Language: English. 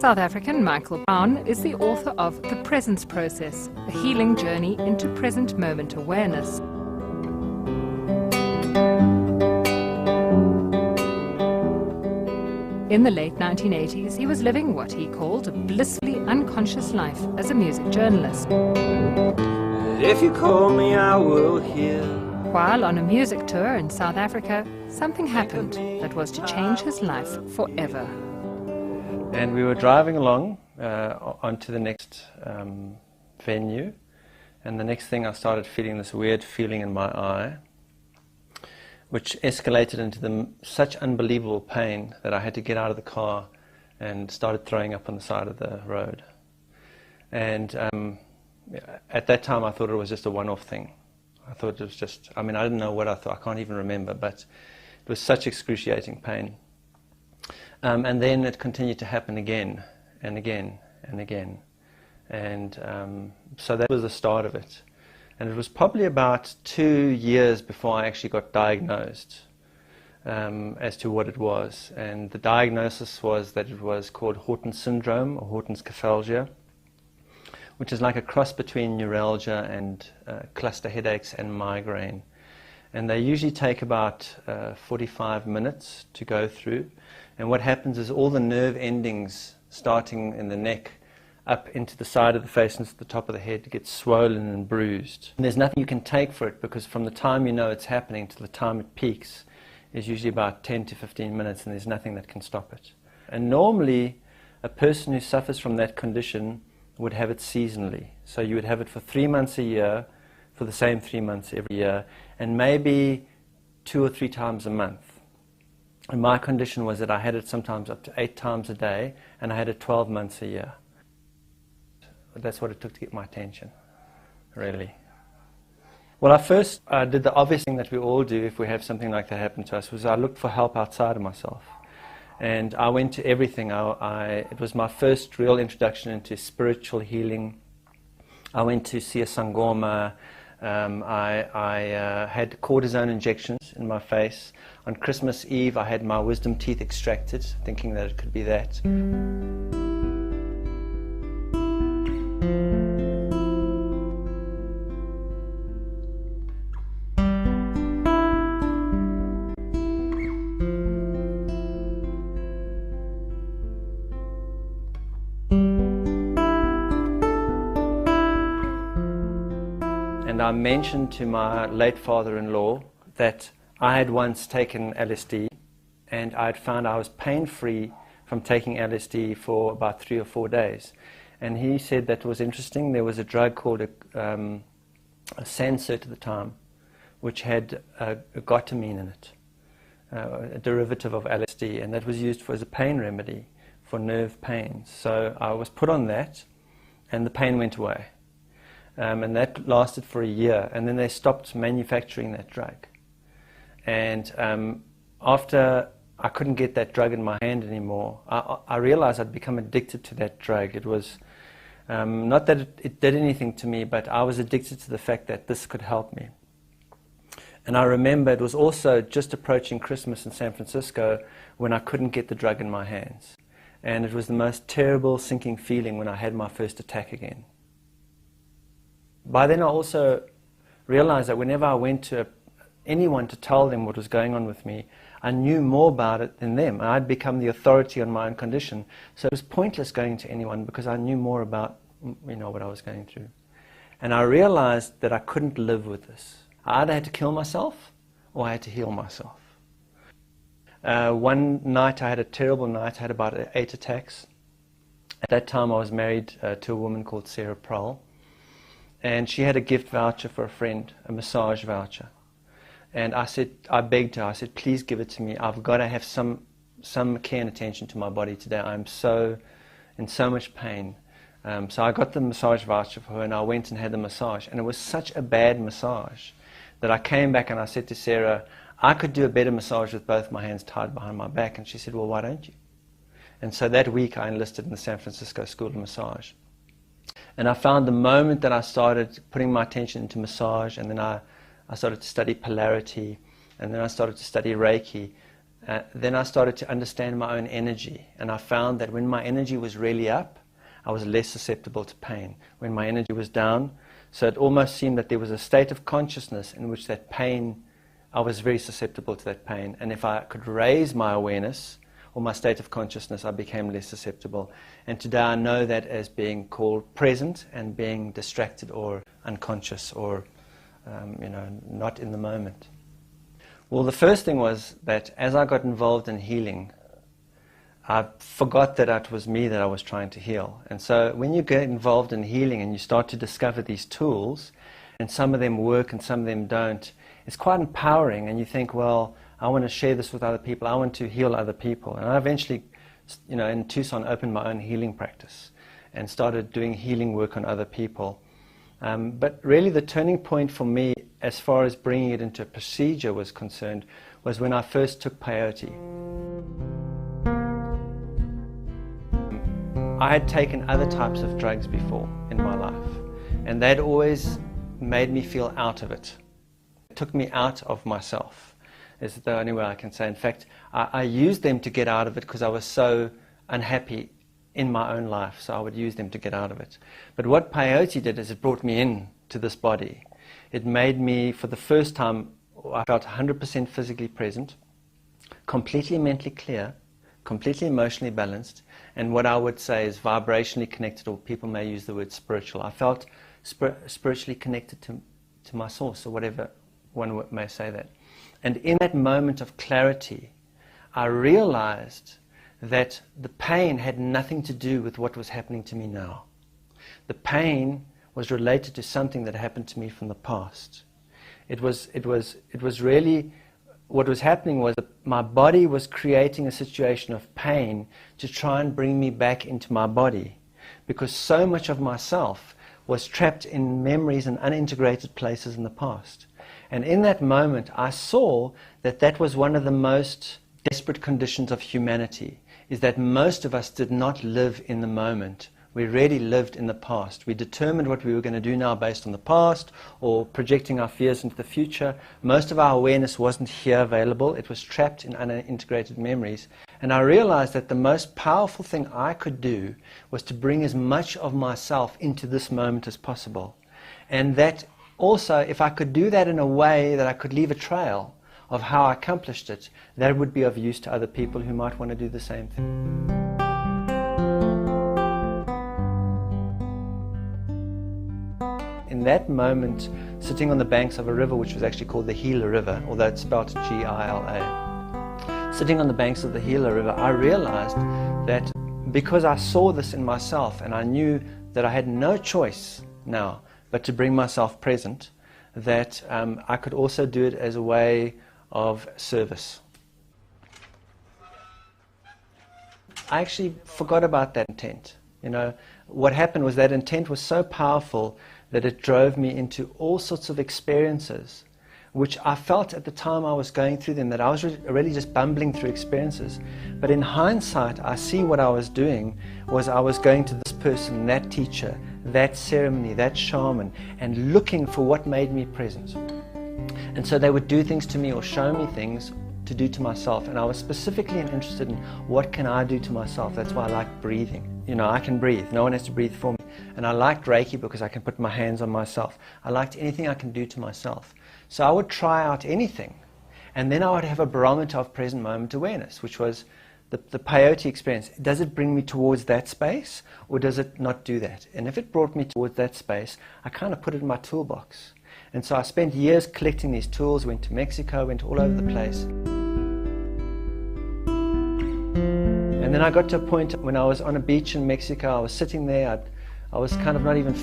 South African Michael Brown is the author of The Presence Process, a healing journey into present moment awareness. In the late 1980s, he was living what he called a blissfully unconscious life as a music journalist. If you call me, I will hear. While on a music tour in South Africa, something happened that was to change his life forever. And we were driving along onto the next venue, and the next thing I started feeling this weird feeling in my eye, which escalated into such unbelievable pain that I had to get out of the car and started throwing up on the side of the road. And at that time I thought it was just a one-off thing. I thought it was just, I didn't know what I thought, I can't even remember, but it was such excruciating pain. And then it continued to happen again and again and again. And so that was the start of it. And it was probably about 2 years before I actually got diagnosed as to what it was. And the diagnosis was that it was called Horton's syndrome or Horton's Kefalgia, which is like a cross between neuralgia and cluster headaches and migraine. And they usually take about 45 minutes to go through. And what happens is all the nerve endings starting in the neck up into the side of the face and to the top of the head get swollen and bruised. And there's nothing you can take for it, because from the time you know it's happening to the time it peaks is usually about 10 to 15 minutes, and there's nothing that can stop it. And normally a person who suffers from that condition would have it seasonally. So you would have it for 3 months a year, for the same 3 months every year, and maybe 2 or 3 times a month. And my condition was that I had it sometimes up to 8 times a day, and I had it 12 months a year. That's what it took to get my attention, really. Well, I first did the obvious thing that we all do if we have something like that happen to us, was I looked for help outside of myself. And I went to everything. It was my first real introduction into spiritual healing. I went to see a Sangoma. I had cortisone injections in my face. On Christmas Eve, I had my wisdom teeth extracted, thinking that it could be that. And I mentioned to my late father-in-law that I had once taken LSD, and I had found I was pain-free from taking LSD for about 3 or 4 days. And he said that was interesting. There was a drug called a Sansert at the time, which had a gotamine in it, a derivative of LSD, and that was used as a pain remedy for nerve pains. So I was put on that, and the pain went away. And that lasted for a year, and then they stopped manufacturing that drug. And after I couldn't get that drug in my hand anymore, I realized I'd become addicted to that drug. It was not that it did anything to me, but I was addicted to the fact that this could help me. And I remember it was also just approaching Christmas in San Francisco when I couldn't get the drug in my hands. And it was the most terrible sinking feeling when I had my first attack again. By then I also realized that whenever I went to anyone to tell them what was going on with me, I knew more about it than them. I'd become the authority on my own condition. So it was pointless going to anyone because I knew more about what I was going through. And I realized that I couldn't live with this. I either had to kill myself or I had to heal myself. One night I had a terrible night. I had about 8 attacks. At that time I was married to a woman called Sarah Prowl. And she had a gift voucher for a friend, a massage voucher. And I begged her, I said, please give it to me. I've got to have some care and attention to my body today. I'm in so much pain. So I got the massage voucher for her, and I went and had the massage. And it was such a bad massage that I came back and I said to Sarah, I could do a better massage with both my hands tied behind my back. And she said, well, why don't you? And so that week I enlisted in the San Francisco School of Massage. And I found the moment that I started putting my attention into massage, and then I started to study polarity, and then I started to study Reiki, then I started to understand my own energy, and I found that when my energy was really up, I was less susceptible to pain. When my energy was down, so it almost seemed that there was a state of consciousness in which that pain, I was very susceptible to that pain, and if I could raise my awareness or my state of consciousness, I became less susceptible. And today I know that as being called present and being distracted or unconscious or not in the moment. Well, the first thing was that as I got involved in healing, I forgot that it was me that I was trying to heal. And so when you get involved in healing and you start to discover these tools, and some of them work and some of them don't, it's quite empowering, and you think, well, I want to share this with other people, I want to heal other people. And I eventually, in Tucson, opened my own healing practice and started doing healing work on other people. But really the turning point for me, as far as bringing it into a procedure was concerned, was when I first took peyote. I had taken other types of drugs before in my life, and they'd always made me feel out of it. It took me out of myself, is the only way I can say. In fact, I used them to get out of it because I was so unhappy in my own life, so I would use them to get out of it. But what peyote did is it brought me in to this body. It made me, for the first time, I felt 100% physically present, completely mentally clear, completely emotionally balanced, and what I would say is vibrationally connected, or people may use the word spiritual. I felt spiritually connected to my source, or whatever one may say that. And in that moment of clarity, I realized that the pain had nothing to do with what was happening to me now. The pain was related to something that happened to me from the past. It was really, what was happening was that my body was creating a situation of pain to try and bring me back into my body, because so much of myself was trapped in memories and unintegrated places in the past. And in that moment, I saw that that was one of the most desperate conditions of humanity, is that most of us did not live in the moment. We really lived in the past. We determined what we were going to do now based on the past, or projecting our fears into the future. Most of our awareness wasn't here available. It was trapped in unintegrated memories. And I realized that the most powerful thing I could do was to bring as much of myself into this moment as possible. And that also, if I could do that in a way that I could leave a trail of how I accomplished it, that would be of use to other people who might want to do the same thing. In that moment, sitting on the banks of a river which was actually called the Gila River, although it's spelled G-I-L-A, sitting on the banks of the Gila River, I realized that because I saw this in myself and I knew that I had no choice now but to bring myself present, that I could also do it as a way of service. I actually forgot about that intent. What happened was that intent was so powerful that it drove me into all sorts of experiences, which I felt at the time I was going through them, that I was really just bumbling through experiences. But in hindsight, I see what I was doing was I was going to this person, that teacher, that ceremony, that shaman, and looking for what made me present. And so they would do things to me or show me things to do to myself, and I was specifically interested in what can I do to myself. That's why I like breathing. I can breathe. No one has to breathe for me. And I liked Reiki because I can put my hands on myself. I liked anything I can do to myself. So I would try out anything, and then I would have a barometer of present moment awareness, which was the peyote experience. Does it bring me towards that space, or does it not do that? And if it brought me towards that space, I kind of put it in my toolbox. And so I spent years collecting these tools, went to Mexico, went all over the place. And then I got to a point when I was on a beach in Mexico, I was sitting there, I was kind of not even